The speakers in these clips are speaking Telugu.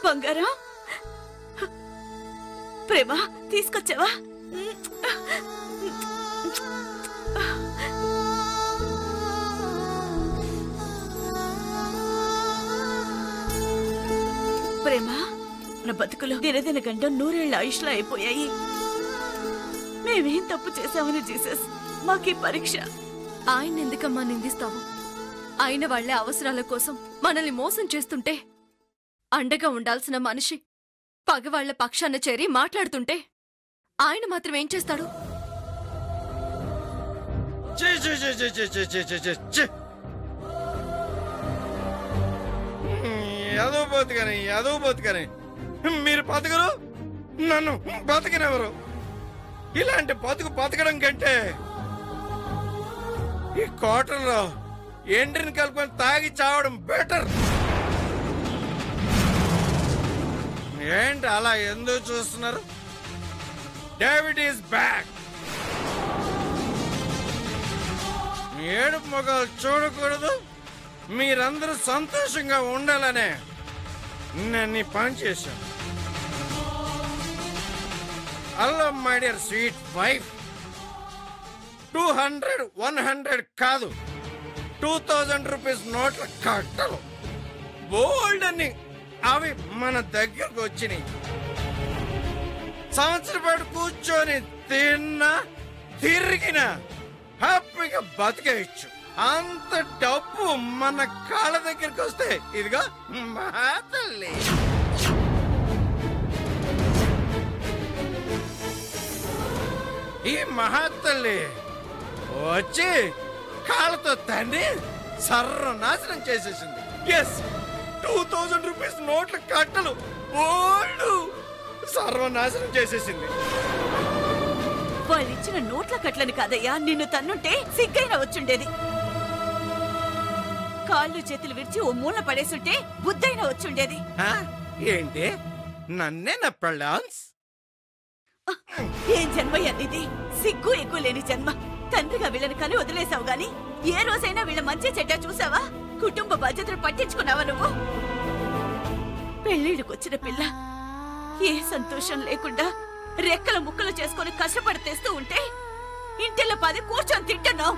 బంగారం ప్రేమ తీసుకొచ్చావా? ప్రేమ, నా బతుకులో దినదిన గంట 100 ఏళ్ల ఆయుష్లా అయిపోయాయి. మేమేం తప్పు చేశామని జీసస్ మాకీ పరీక్ష. ఆయన ఎందుకమ్మా నిందిస్తావు? ఆయన వాళ్లే అవసరాల కోసం మనల్ని మోసం చేస్తుంటే, అండగా ఉండాల్సిన మనిషి పగవాళ్ల పక్షాన చేరి మాట్లాడుతుంటే ఆయన మాత్రం ఏం చేస్తాడు? ఎదవబోతుగానే మీరు బతకరు, నన్ను బతకనెవరు? ఇలాంటి బతకడం కంటే ఈ కోటలో ఎండ్రిని కలుపుకొని తాగి చావడం బెటర్. ఏంటి అలా ఎందుకు చూస్తున్నారు? David is back. ఏడుపు మొగాలు చూడకూడదు, మీరందరూ సంతోషంగా ఉండాలనే నేను ఈ పని చేశాను. Hello my dear sweet wife, 200, 100 కాదు, 2000 రూపీస్ నోట్ల కట్టలు బోల్డ్ అని అవి మన దగ్గరకు వచ్చినాయి. సంవత్సరం పాటు కూర్చొని తిన్నా తిరిగినా హ్యాపీగా బతికేయచ్చు. అంత డబ్బు మన కాళ్ళ దగ్గరికి వస్తే ఇదిగో మా తల్లి. ఈ మహాతల్లి వచ్చి కాళ్ళతో తండ్రి సర్వనాశనం చేసేసింది. ఎస్, 2000 రూపీస్ నోట్ల కట్టలు బోల్డ్ సర్వనాశనం చేసేసింది. వాళ్ళిచ్చిన నోట్ల కట్లని కాదయ్యా, నిన్ను తన్నుంటే సిగ్గైనా వచ్చుండేది. కాళ్ళు చేతులు విరిచి ఓ మూల పడేసుంటే బుద్ధైనా వచ్చుండేది. ఏంటి నన్నే నప్పడాన్స్? ఏం జన్మయ్యా నీది? సిగ్గు ఎగ్గు లేని జన్మ. తండ్రిగా వీళ్ళని కని వదిలేసావు గాని ఏ రోజైనా వీళ్ళ మంచి చెడ్డ చూసావా? కుటుంబ బాధ్యతలు పట్టించుకున్నావా నువ్వు? పెళ్లిళ్ళకొచ్చిన పిల్ల ఏ సంతోషం లేకుండా రెక్కల ముక్కలు చేసుకుని కష్టపడి తెస్తూ ఉంటే ఇంటిలో 10 కూర్చొని తింటున్నావు.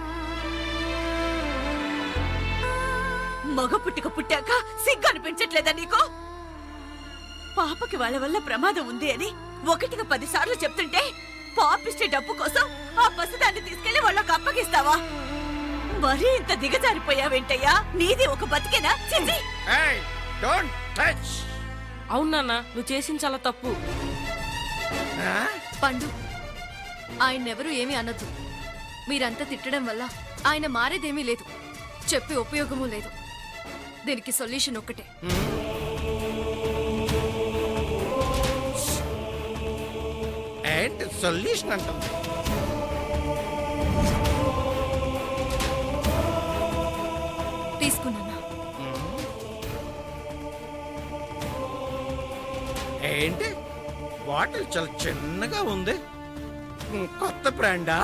మగ పుట్టిక పుట్టాక సిగ్గు అనిపించట్లేదా నీకు? పాపకి వాళ్ళ వల్ల ప్రమాదం ఉంది అని 1కి 10 సార్లు చెప్తుంటే పాపిష్టి డబ్బు కోసం ఆ పసిదాన్ని తీసుకెళ్లి వాళ్ళకు అప్పగిస్తావా? మరీ ఇంత దిగజారిపోయావేంటయ్యా? నీది ఒక బతికేనా? అవునా, నువ్వు చేసిన చాలా తప్పు. పండు, ఆయన్నెవరూ ఏమీ అనొద్దు. మీరంతా తిట్టడం వల్ల ఆయన మారేదేమీ లేదు, చెప్పే ఉపయోగమూ లేదు. దీనికి సొల్యూషన్ ఒక్కటే. ఏంటి సొల్యూషన్ అంటుంది? తీసుకున్నా. ఏంటి బాటిల్ చాలా చిన్నగా ఉంది, కొత్త బ్రాండా?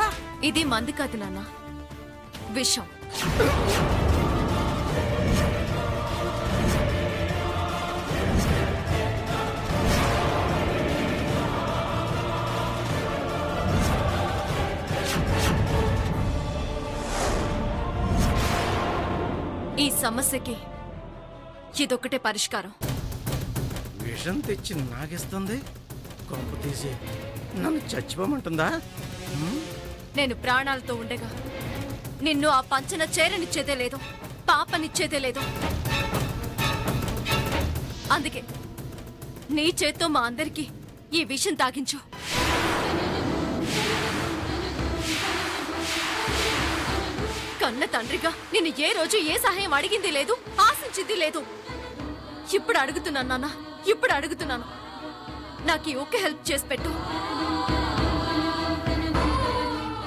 ఇది మందు కాదు నాన్న, విషం. ఈ సమస్యకి ఇదొక్కటే పరిష్కారం. విషం తెచ్చి నాగిస్తుంది, కొంప తీసి నన్ను చచ్చిపోమంటుందా? నేను ప్రాణాలతో ఉండగా నిన్ను ఆ పంచన చేరనిచ్చేదే లేదు, పాపనిచ్చేదే లేదు. అందుకే నీ చేత్తో మా అందరికీ ఈ విషయం తాగించు. కన్న తండ్రిగా నిన్ను ఏ రోజు ఏ సహాయం అడిగింది లేదు, ఆశించింది లేదు. ఇప్పుడు అడుగుతున్నాను నాన్న, ఇప్పుడు అడుగుతున్నాను, నాకు ఈ ఒక్క హెల్ప్ చేసి పెట్టు.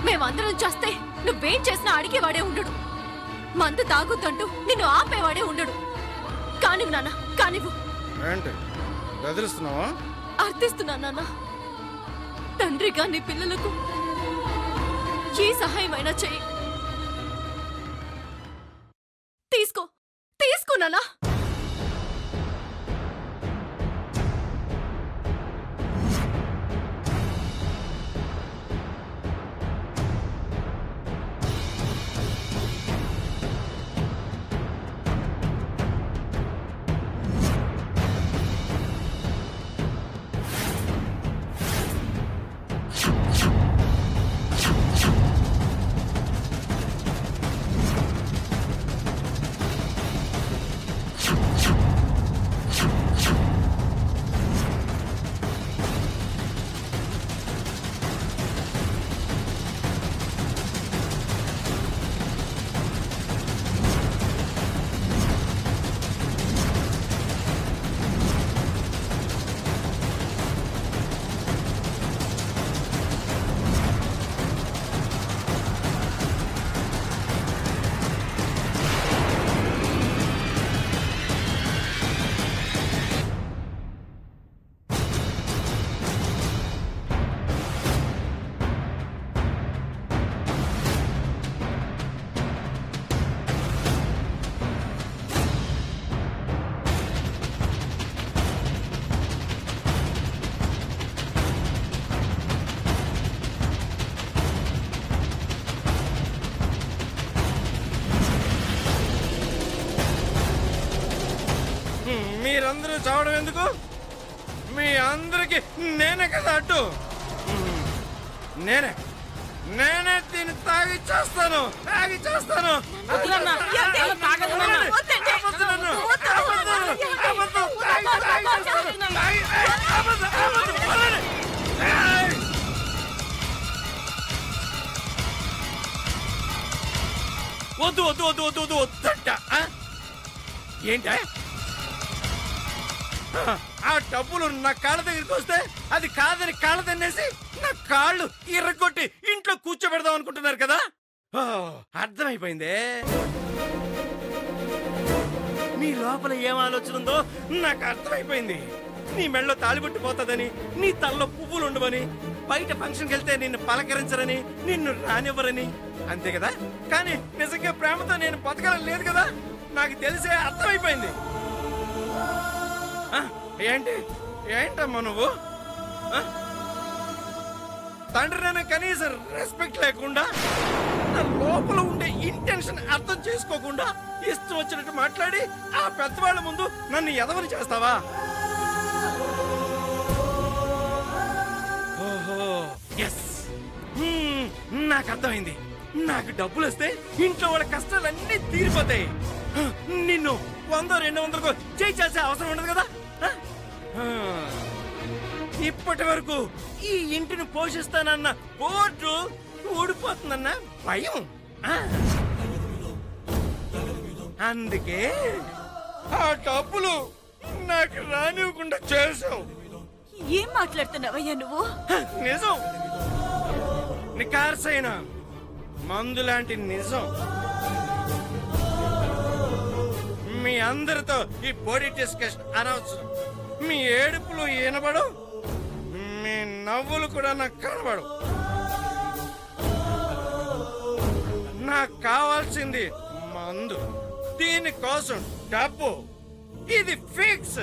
మేమందరం చేస్తే నువ్వేం చేసినా అడిగేవాడే ఉండడు, మందు తాగుతుంటూ నిన్ను ఆపేవాడే ఉండడు. కానివ్వు నాన్న, కానివ్వు. అర్థిస్తున్నా నాన్న, తండ్రిగా నీ పిల్లలకు ఏ సహాయమైనా చెయ్యి. తీసుకో, తీసుకో నాన్న. మీరందరూ చావడం ఎందుకు? మీ అందరికి నేనే కదా అడ్డు. నేనే దీన్ని తాగి చేస్తాను. వద్దంట. ఏంట ఆ డబ్బులు నా కాళ్ళ దగ్గరికి వస్తే అది కాదని కాళ్ళ తినేసి నా కాళ్ళు ఇర్రగొట్టి ఇంట్లో కూర్చోబెడదాం అనుకుంటున్నారు కదా. అర్థమైపోయిందే. నీ లోపల ఏం ఆలోచన ఉందో నాకు అర్థమైపోయింది. నీ మెళ్ళలో తాళిబొట్టు పోతుందని, నీ తలలో పువ్వులు ఉండవని, బయట ఫంక్షన్కి వెళ్తే నిన్ను పలకరించరని, నిన్ను రానివ్వరని, అంతే కదా. కానీ నిజంగా ప్రేమతో నేను బతకడం లేదు కదా. నాకు తెలిసే అర్థమైపోయింది. ఏంటమ్మా నువ్వు? తండ్రినైనా కనీసం రెస్పెక్ట్ లేకుండా, నా లోపల ఉండే ఇంటెన్షన్ అర్థం చేసుకోకుండా ఇష్టం వచ్చినట్టు మాట్లాడి ఆ పెద్దవాళ్ళ ముందు నన్ను ఎదవని చేస్తావా? ఓహో, ఎస్, నాకు అర్థమైంది. నాకు డబ్బులు వస్తే ఇంట్లో వాళ్ళ కష్టాలన్నీ తీరిపోతాయి. నిన్ను 100-200 చేసే అవసరం ఉండదు కదా. ఇప్పటి వరకు ఈ ఇంటిని పోషిస్తానన్న బోర్డు ఊడిపోతుందన్న భయం. అందుకే ఆ డబ్బులు నాకు రానివ్వకుండా చేసావు. ఏం మాట్లాడుతున్నావయ్యా నువ్వు? నిజం, నికార్సైన మందు లాంటి నిజం. మీ అందరితో ఈ బాడీ డిస్కషన్ అనవసరం. మీ ఏడుపులు వినబడు, మీ నవ్వులు కూడా నాకు కనబడు. నాకు కావాల్సింది మందు, దీనికోసం డబ్బు. ఇది ఫిక్స్.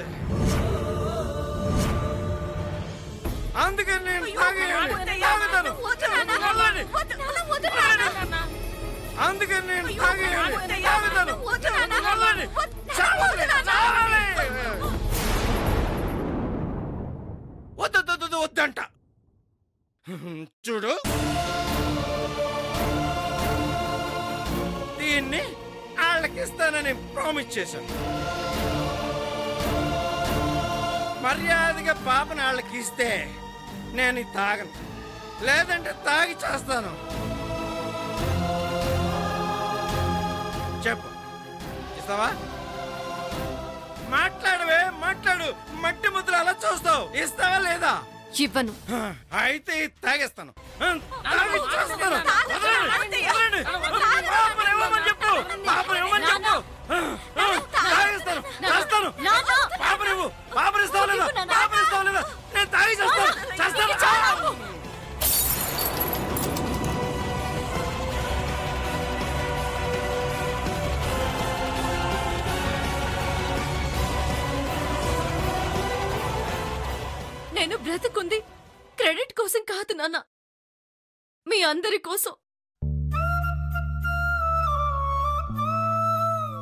అందుకని నేను తాగుతాను. అందుకని నేను తాగుతాను. వద్దంట. చూడు, దీన్ని వాళ్ళకిస్తానని ప్రామిస్ చేశాను. మర్యాదగా పాపని వాళ్ళకి ఇస్తే నేను తాగను, లేదంటే తాగి చేస్తాను. చెప్పు, ఇస్తావా? మాట్లాడవే, మాట్లాడు. మట్టి ముద్ర అలా చూస్తావు. ఇస్తావా లేదా? ఇవ్వను. అయితే తాగేస్తాను. చెప్పు, తాగేస్తాను. పాపనిస్తావు లేదా? నేను తాగి చేస్తాను. నేను బ్రతుకుంది క్రెడిట్ కోసం కాదు నాన్న, మీ అందరి కోసం.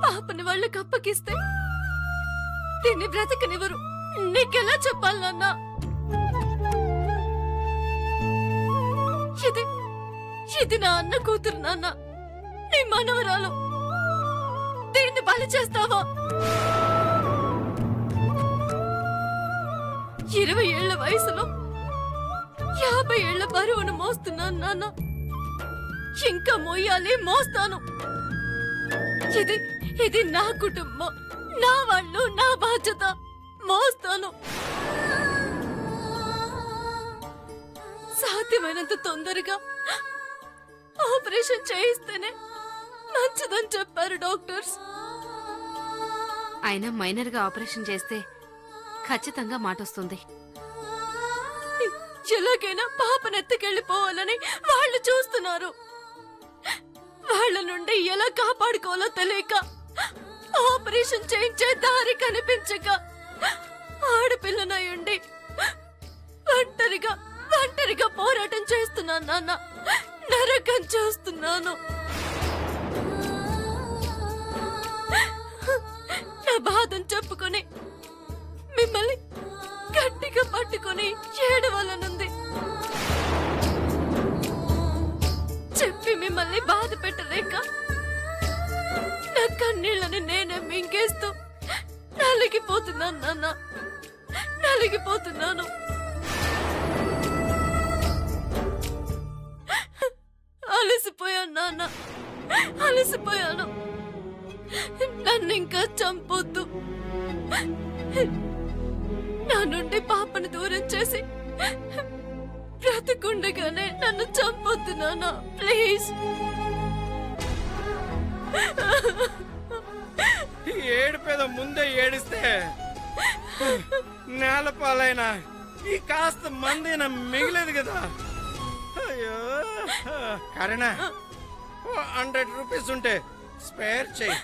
పాపని వాళ్ళకి అప్పగిస్తే దీన్ని బ్రతకనివ్వరు. నీకెలా చెప్పాలి నాన్న? ఇది నా అన్న కూతురు నాన్న, నీ మనవరాలు. దీన్ని బలి చేస్తావా? 20 ఏళ్ల వయసులో 50 ఏళ్ల బరువును మోస్తున్నాను నాన్న. ఇంకా మోయాలి, మోస్తాను. ఇది నా కుటుంబం, నా వాళ్ళు, నా బాధ్యత. మోస్తాను. సాధ్యమైనంత తొందరగా ఆపరేషన్ చేయిస్తేనే మంచిదని చెప్పారు డాక్టర్స్. అయినా మైనర్ గా ఆపరేషన్ చేస్తే ఖచ్చితంగా మాటొస్తుంది. ఎలాగైనా పాపనెత్తుకెళ్ళిపోవాలని వాళ్ళు చూస్తున్నారు. వాళ్ళ నుండి ఎలా కాపాడుకోవాలో తెలియక, ఆపరేషన్ చేయించే దారి కనిపించక, ఆడపిల్లనై ఉండి ఒంటరిగా పోరాటం చేస్తున్నాను నాన్న. నరకం చూస్తున్నాను. నా బాధను చెప్పుకొని మిమ్మల్ని గట్టిగా పట్టుకొని ఏడవాలనుంది. చెప్పి మిమ్మల్ని బాధ పెట్టలేక నా కన్నీళ్ళని నేనే మింగేస్తూ నలిగిపోతున్నాను నాన్న, నలిగిపోతున్నాను. అలసిపోయాను నాన్న, అలసిపోయాను. నన్ను ఇంకా చంపొద్దు. నా నుండి పాపను దూరం చేసి బ్రతికుండగానే నన్ను చంపొద్దు నాన్న, ప్లీజ్. ఏడిపేద ముందే ఏడిస్తే నేల పాలైనా ఈ కాస్త మందైనా మిగిలేదు కదా. అయ్యో కరుణ, 100 రూపీస్ ఉంటే స్పేర్ చెయ్యి.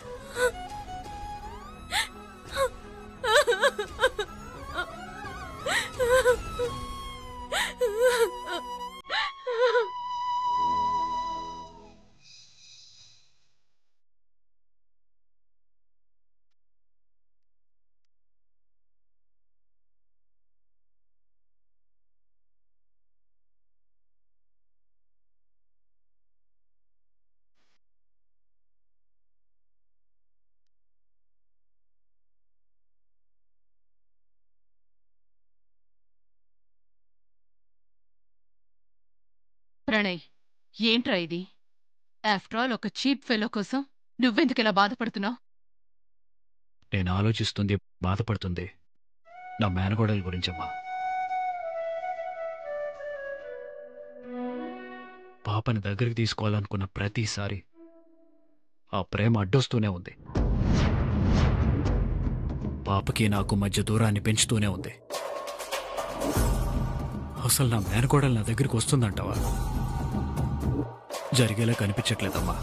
ప్రణయ్, ఏంట్రా ఇది? ఆఫ్టర్ ఆల్ ఒక చీప్ ఫెలో కోసం నువ్వెందుకు ఇలా బాధపడుతున్నావు? నేను ఆలోచిస్తుంది, బాధపడుతుంది నా మేనగోడల గురించమ్మా. పాపని దగ్గరికి తీసుకోవాలనుకున్న ప్రతిసారి ఆ ప్రేమ అడ్డొస్తూనే ఉంది. పాపకి నాకు మధ్య దూరాన్ని పెంచుతూనే ఉంది. అసలు నా మేనకోడలు నా దగ్గరికి వస్తుందంటావా? జరిగేలా కనిపించట్లేదమ్మా.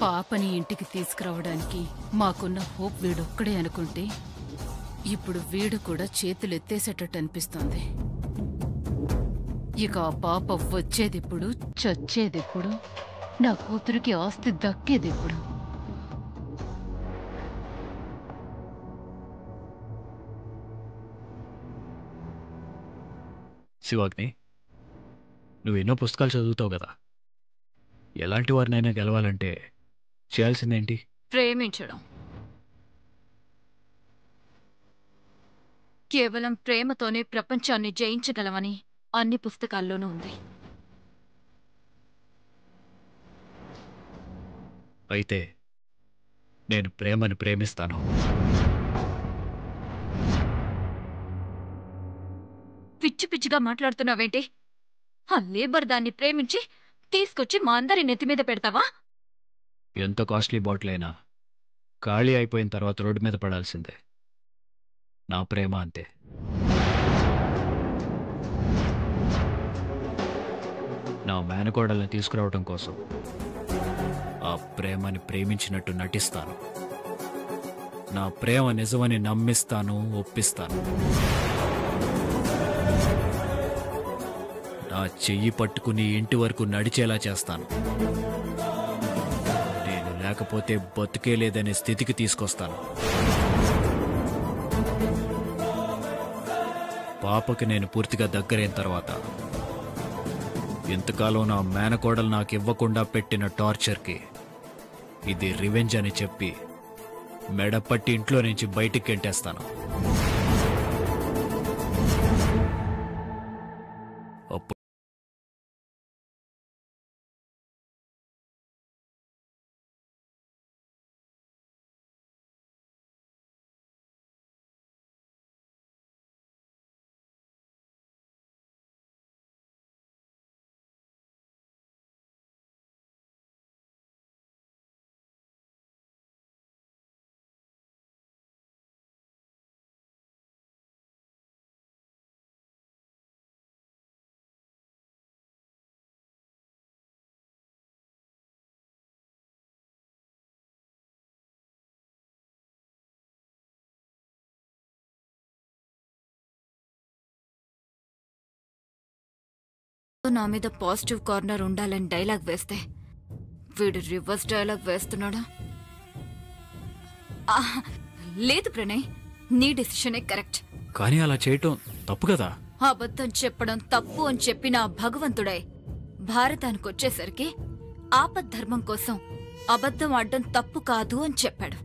పాపని ఇంటికి తీసుకురావడానికి మాకున్న హోప్ వీడొక్కడే అనుకుంటే ఇప్పుడు వీడు కూడా చేతులెత్తేసేటట్టు అనిపిస్తోంది. ఇక ఆ పాప వచ్చేదెప్పుడు, చచ్చేదెప్పుడు, నా కూతురికి ఆస్తి దక్కేదెప్పుడు? శివాగ్ని, నువ్వు ఎన్నో పుస్తకాలు చదువుతావు కదా. ఎలాంటి వారినైనా గెలవాలంటే చేయాల్సిందేంటి? ప్రేమించడం. కేవలం ప్రేమతోనే ప్రపంచాన్ని జయించగలమని అన్ని పుస్తకాల్లోనూ ఉంది. అయితే నేను ప్రేమను ప్రేమిస్తాను. పిచ్చి పిచ్చిగా మాట్లాడుతున్నావేంటి? ఆ లేబర్ దాన్ని ప్రేమించి తీసుకొచ్చి మా అందరి నెత్తి మీద పెడతావా? ఎంత కాస్ట్లీ బాటిల్ అయినా ఖాళీ అయిపోయిన తర్వాత రోడ్డు మీద పడాల్సిందే. నా ప్రేమ అంతే. నా మేనకోడల్ని తీసుకురావడం కోసం ఆ ప్రేమని ప్రేమించినట్టు నటిస్తాను. నా ప్రేమ నిజమని నమ్మిస్తాను, ఒప్పిస్తాను. నా చెయ్యి పట్టుకుని ఇంటి వరకు నడిచేలా చేస్తాను. నేను లేకపోతే బతుకే లేదనే స్థితికి తీసుకొస్తాను. పాపకి నేను పూర్తిగా దగ్గరైన తర్వాత ఇంతకాలం నా మేనకోడలు నాకు ఇవ్వకుండా పెట్టిన టార్చర్కి ఇది రివెంజ్ అని చెప్పి మెడపట్టి ఇంట్లో నుంచి బయటికి గెంటేస్తాను. అప్పుడు నా మీద పాజిటివ్ కార్నర్ ఉండాలని డైలాగ్ వేస్తే వీడు రివర్స్ డైలాగ్ వేస్తున్నాడా? లేదు ప్రణయ్, నీ డెసిషనే కరెక్ట్. కానీ అలా చేయటం తప్పు కదా. అబద్ధం చెప్పడం తప్పు అని చెప్పిన భగవంతుడై భారతానికొచ్చేసరికి ఆపద్ధర్మం కోసం అబద్ధం ఆడడం తప్పు కాదు అని చెప్పాడు.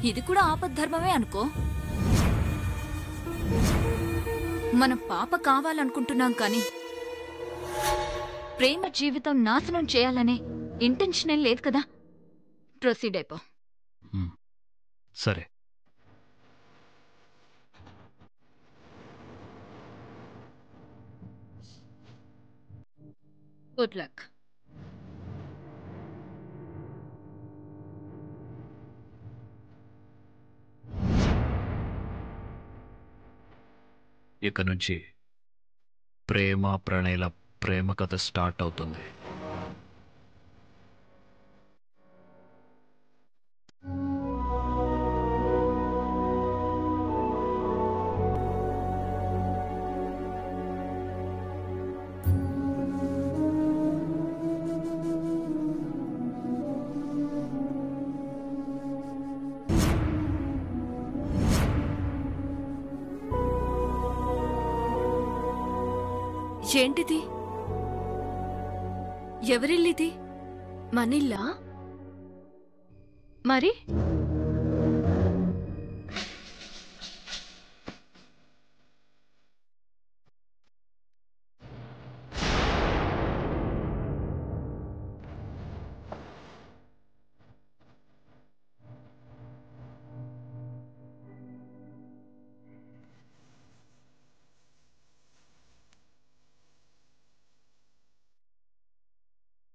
ఇది కూడా ఆపద్ధర్మమే అనుకో. మనం పాప కావాలనుకుంటున్నాం కానీ ప్రేమ జీవితం నాశనం చేయాలనే ఇంటెన్షనే లేదు కదా. ప్రొసీడ్ అయిపో. సరే. Good luck. ఇక నుంచి ప్రేమ ప్రణయల ప్రేమ కథ స్టార్ట్ అవుతుంది. ఏంటిది? ఎవరిల్లిది? మనిల్లా? మరి